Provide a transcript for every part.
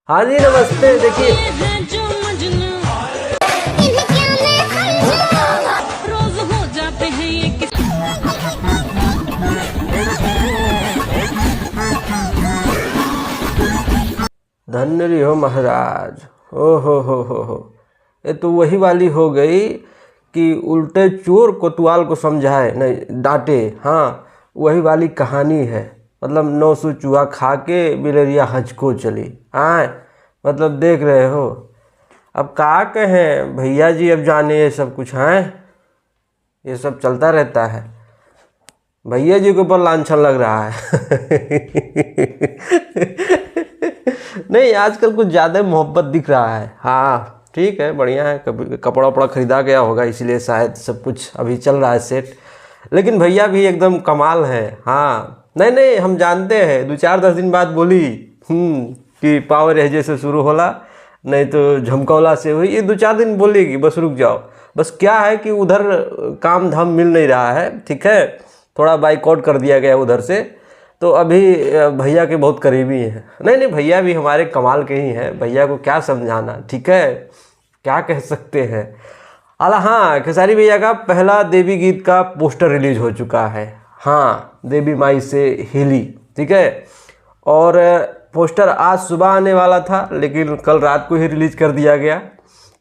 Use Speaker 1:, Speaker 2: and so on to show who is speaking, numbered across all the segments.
Speaker 1: हाँ जी नमस्ते। देखिए धन्य रही हो महाराज। ओ हो, ये तो वही वाली हो गई कि उल्टे चोर कोतवाल को समझाए नहीं डांटे। हाँ वही वाली कहानी है। मतलब 900 चूहा खा के बिलरिया हज को चली। हाँ मतलब देख रहे हो। अब क्या कहें भैया जी, अब जाने ये सब कुछ हैं, ये सब चलता रहता है। भैया जी के ऊपर लांछन लग रहा है। नहीं आजकल कुछ ज़्यादा मोहब्बत दिख रहा है। हाँ ठीक है, बढ़िया है। कभी कपड़ा वपड़ा खरीदा गया होगा इसीलिए शायद सब कुछ अभी चल रहा है सेट। लेकिन भैया भी एकदम कमाल है। हाँ नहीं हम जानते हैं। 2-4-10 दिन बाद बोली कि पावर एजे से शुरू होला, नहीं तो झमकौला से हुई। ये 2-4 दिन बोलेगी, बस रुक जाओ। बस क्या है कि उधर काम धाम मिल नहीं रहा है, ठीक है, थोड़ा बाइकआउट कर दिया गया उधर से। तो अभी भैया के बहुत करीबी हैं। नहीं भैया भी हमारे कमाल के ही हैं। भैया को क्या समझाना, ठीक है, क्या कह सकते हैं। अला हाँ, खेसारी भैया का पहला देवी गीत का पोस्टर रिलीज हो चुका है। हाँ देवी माई से हिली, ठीक है। और पोस्टर आज सुबह आने वाला था लेकिन कल रात को ही रिलीज कर दिया गया,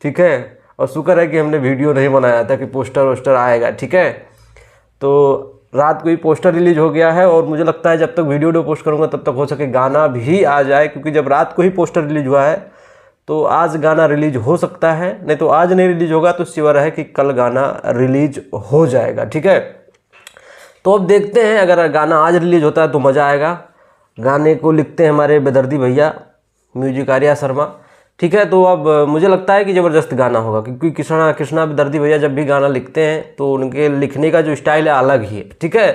Speaker 1: ठीक है। और शुक्र है कि हमने वीडियो नहीं बनाया था कि पोस्टर वोस्टर आएगा, ठीक है। तो रात को ही पोस्टर रिलीज हो गया है और मुझे लगता है जब तक वीडियो पोस्ट करूँगा तब तक हो सके गाना भी आ जाए, क्योंकि जब रात को ही पोस्टर रिलीज हुआ है तो आज गाना रिलीज हो सकता है। नहीं तो आज नहीं रिलीज होगा तो श्योर है कि कल गाना रिलीज हो जाएगा, ठीक है। तो अब देखते हैं, अगर गाना आज रिलीज होता है तो मज़ा आएगा। गाने को लिखते हैं हमारे बेदर्दी भैया, म्यूजिक आर्या शर्मा, ठीक है। तो अब मुझे लगता है कि ज़बरदस्त गाना होगा, क्योंकि कृष्णा बेदर्दी भैया जब भी गाना लिखते हैं तो उनके लिखने का जो स्टाइल है अलग ही है, ठीक है।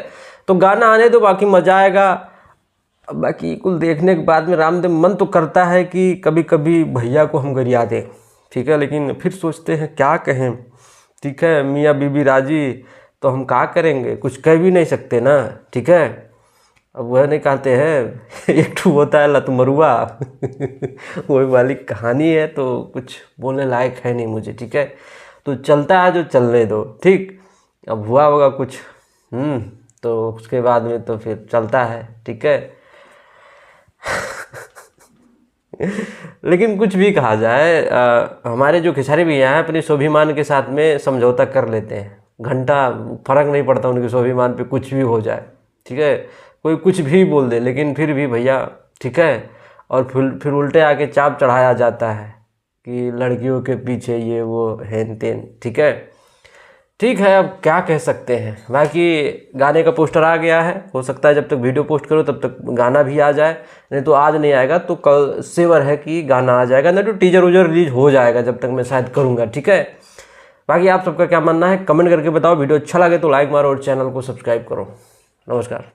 Speaker 1: तो गाना आने तो बाकी मज़ा आएगा। बाकी कुल देखने के बाद में रामदेव मन तो करता है कि कभी कभी भैया को हम गरिया दें, ठीक है, लेकिन फिर सोचते हैं क्या कहें, ठीक है। मियाँ बीबी राजी तो हम क्या करेंगे, कुछ कह भी नहीं सकते ना, ठीक है। अब वह नहीं कहते हैं एक ठू होता है लतमरुआ। वही वाली कहानी है, तो कुछ बोलने लायक है नहीं मुझे, ठीक है। तो चलता है जो चलने दो, ठीक। अब हुआ होगा कुछ तो उसके बाद में तो फिर चलता है, ठीक है। लेकिन कुछ भी कहा जाए, हमारे जो खेसारी भैया हैं अपने स्वाभिमान के साथ में समझौता कर लेते हैं। घंटा फर्क नहीं पड़ता उनके स्वाभिमान पे, कुछ भी हो जाए, ठीक है। कोई कुछ भी बोल दे लेकिन फिर भी भैया, ठीक है। और फिर उल्टे आके चाप चढ़ाया जाता है कि लड़कियों के पीछे ये वो हेन तेन, ठीक है। ठीक है, अब क्या कह सकते हैं। बाकी गाने का पोस्टर आ गया है, हो सकता है जब तक वीडियो पोस्ट करो तब तक गाना भी आ जाए, नहीं तो आज नहीं आएगा तो कल सेवर है कि गाना आ जाएगा, नहीं तो टीजर वूजर रिलीज हो जाएगा जब तक मैं शायद करूँगा, ठीक है। बाकी आप सबका क्या मानना है कमेंट करके बताओ। वीडियो अच्छा लगे तो लाइक मारो और चैनल को सब्सक्राइब करो। नमस्कार।